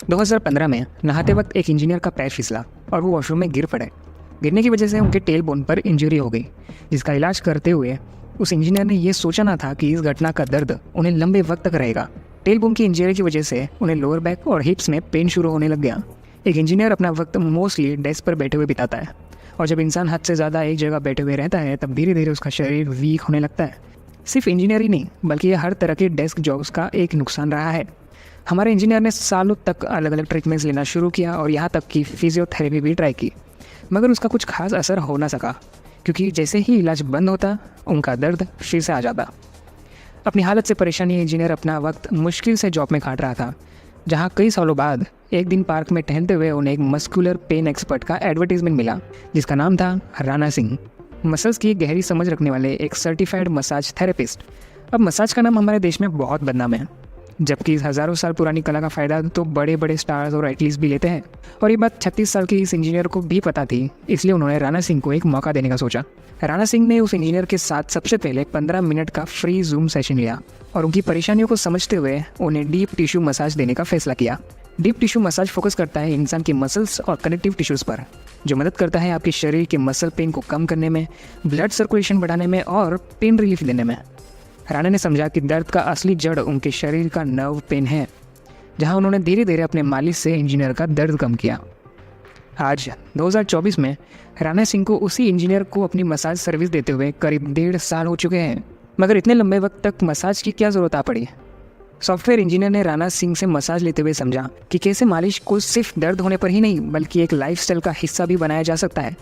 2015 में नहाते वक्त एक इंजीनियर का पैर फिसला और वो वॉशरूम में गिर पड़े। गिरने की वजह से उनके टेल बोन पर इंजरी हो गई, जिसका इलाज करते हुए उस इंजीनियर ने ये सोचा ना था कि इस घटना का दर्द उन्हें लंबे वक्त तक रहेगा। टेल बोन की इंजरी की वजह से उन्हें लोअर बैक और हिप्स में पेन शुरू होने लग गया। एक इंजीनियर अपना वक्त मोस्टली डेस्क पर बैठे हुए बिताता है, और जब इंसान हद से ज़्यादा एक जगह बैठे हुए रहता है तब धीरे धीरे उसका शरीर वीक होने लगता है। सिर्फ इंजीनियर ही नहीं, बल्कि ये हर तरह के डेस्क जॉब्स का एक नुकसान रहा है। हमारे इंजीनियर ने सालों तक अलग अलग ट्रीटमेंट्स लेना शुरू किया और यहाँ तक कि फिजियोथेरेपी भी ट्राई की, मगर उसका कुछ खास असर हो ना सका, क्योंकि जैसे ही इलाज बंद होता उनका दर्द फिर से आ जाता। अपनी हालत से परेशान ये इंजीनियर अपना वक्त मुश्किल से जॉब में काट रहा था, जहाँ कई सालों बाद एक दिन पार्क में टहलते हुए उन्हें एक मस्कुलर पेन एक्सपर्ट का एडवर्टीजमेंट मिला, जिसका नाम था राणा सिंह, मसल्स की गहरी समझ रखने वाले एक सर्टिफाइड मसाज थेरेपिस्ट। अब मसाज का नाम हमारे देश में बहुत बदनाम है, जबकि इस हज़ारों साल पुरानी कला का फ़ायदा तो बड़े बड़े स्टार्स और एथलीट्स भी लेते हैं। और ये बात 36 साल के इस इंजीनियर को भी पता थी, इसलिए उन्होंने राणा सिंह को एक मौका देने का सोचा। राणा सिंह ने उस इंजीनियर के साथ सबसे पहले 15 मिनट का फ्री जूम सेशन लिया और उनकी परेशानियों को समझते हुए उन्हें डीप टिश्यू मसाज देने का फैसला किया। डीप टिश्यू मसाज फोकस करता है इंसान के मसल्स और कनेक्टिव टिश्यूज़ पर, जो मदद करता है आपके शरीर के मसल पेन को कम करने में, ब्लड सर्कुलेशन बढ़ाने में और पेन रिलीफ देने में। राणा ने समझा कि दर्द का असली जड़ उनके शरीर का नर्व पेन है, जहां उन्होंने धीरे धीरे अपने मालिश से इंजीनियर का दर्द कम किया। आज 2024 में राणा सिंह को उसी इंजीनियर को अपनी मसाज सर्विस देते हुए करीब 1.5 साल हो चुके हैं, मगर इतने लंबे वक्त तक मसाज की क्या ज़रूरत आ पड़ी। सॉफ्टवेयर इंजीनियर ने राणा सिंह से मसाज लेते हुए समझा कि कैसे मालिश को सिर्फ दर्द होने पर ही नहीं, बल्कि एक लाइफस्टाइल का हिस्सा भी बनाया जा सकता है,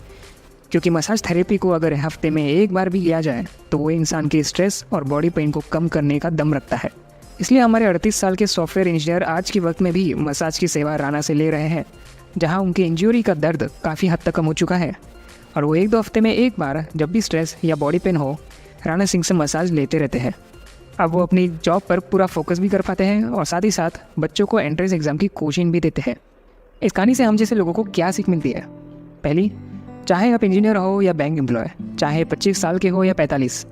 क्योंकि मसाज थेरेपी को अगर हफ्ते में एक बार भी लिया जाए तो वो इंसान के स्ट्रेस और बॉडी पेन को कम करने का दम रखता है। इसलिए हमारे 38 साल के सॉफ्टवेयर इंजीनियर आज के वक्त में भी मसाज की सेवा राणा से ले रहे हैं, जहां उनके इंजरी का दर्द काफ़ी हद तक कम हो चुका है, और वो 1-2 हफ्ते में एक बार जब भी स्ट्रेस या बॉडी पेन हो, राणा सिंह से मसाज लेते रहते हैं। अब वो अपनी जॉब पर पूरा फोकस भी कर पाते हैं और साथ ही साथ बच्चों को एंट्रेंस एग्ज़ाम की कोचिंग भी देते हैं। इस कहानी से हम जैसे लोगों को क्या सीख मिलती है? पहली, चाहे आप इंजीनियर हो या बैंक एम्प्लॉय, चाहे 25 साल के हो या 45,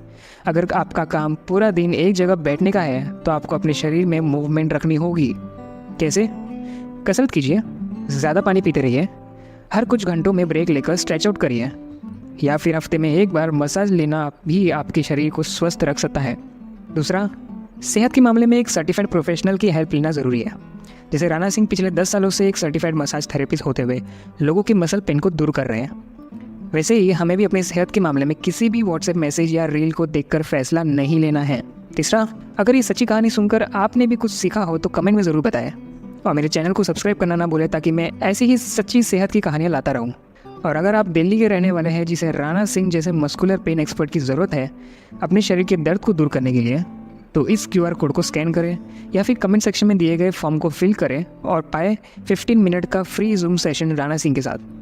अगर आपका काम पूरा दिन एक जगह बैठने का है तो आपको अपने शरीर में मूवमेंट रखनी होगी। कैसे? कसरत कीजिए, ज़्यादा पानी पीते रहिए, हर कुछ घंटों में ब्रेक लेकर स्ट्रेच आउट करिए, या फिर हफ्ते में एक बार मसाज लेना भी आपके शरीर को स्वस्थ रख सकता है। दूसरा, सेहत के मामले में एक सर्टिफाइड प्रोफेशनल की हेल्प लेना ज़रूरी है। जैसे राणा सिंह पिछले 10 सालों से एक सर्टिफाइड मसाज थेरेपिस्ट होते हुए लोगों के मसल पेन को दूर कर रहे हैं, वैसे ही हमें भी अपनी सेहत के मामले में किसी भी व्हाट्सएप मैसेज या रील को देखकर फैसला नहीं लेना है। तीसरा, अगर ये सच्ची कहानी सुनकर आपने भी कुछ सीखा हो तो कमेंट में ज़रूर बताएं, और मेरे चैनल को सब्सक्राइब करना ना भूलें, ताकि मैं ऐसी ही सच्ची सेहत की कहानियाँ लाता रहूँ। और अगर आप दिल्ली के रहने वाले हैं जिसे राणा सिंह जैसे मस्कुलर पेन एक्सपर्ट की ज़रूरत है अपने शरीर के दर्द को दूर करने के लिए, तो इस QR कोड को स्कैन करें या फिर कमेंट सेक्शन में दिए गए फॉर्म को फिल करें और पाए 15 मिनट का free zoom session Rana Singh के साथ।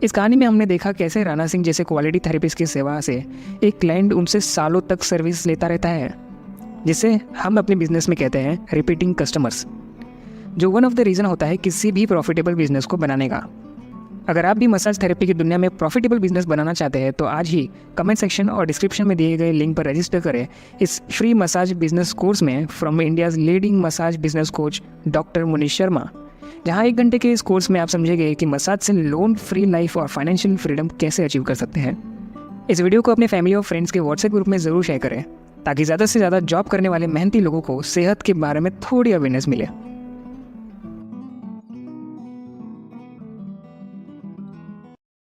इस कहानी में हमने देखा कैसे राणा सिंह जैसे क्वालिटी थेरेपिस्ट की सेवा से एक क्लाइंट उनसे सालों तक सर्विस लेता रहता है, जिसे हम अपने बिजनेस में कहते हैं रिपीटिंग कस्टमर्स, जो वन ऑफ द रीज़न होता है किसी भी प्रॉफिटेबल बिजनेस को बनाने का। अगर आप भी मसाज थेरेपी की दुनिया में प्रॉफिटेबल बिजनेस बनाना चाहते हैं तो आज ही कमेंट सेक्शन और डिस्क्रिप्शन में दिए गए लिंक पर रजिस्टर करें इस फ्री मसाज बिजनेस कोर्स में from India's leading massage business coach doctor Munish Sharma, जहां 1 घंटे के इस कोर्स में आप समझेंगे कि मसाज से लोन फ्री लाइफ और फाइनेंशियल फ्रीडम कैसे अचीव कर सकते हैं। इस वीडियो को अपने फैमिली और फ्रेंड्स के व्हाट्सएप ग्रुप में ज़रूर शेयर करें, ताकि ज़्यादा से ज़्यादा जॉब करने वाले मेहनती लोगों को सेहत के बारे में थोड़ी अवेयरनेस मिले।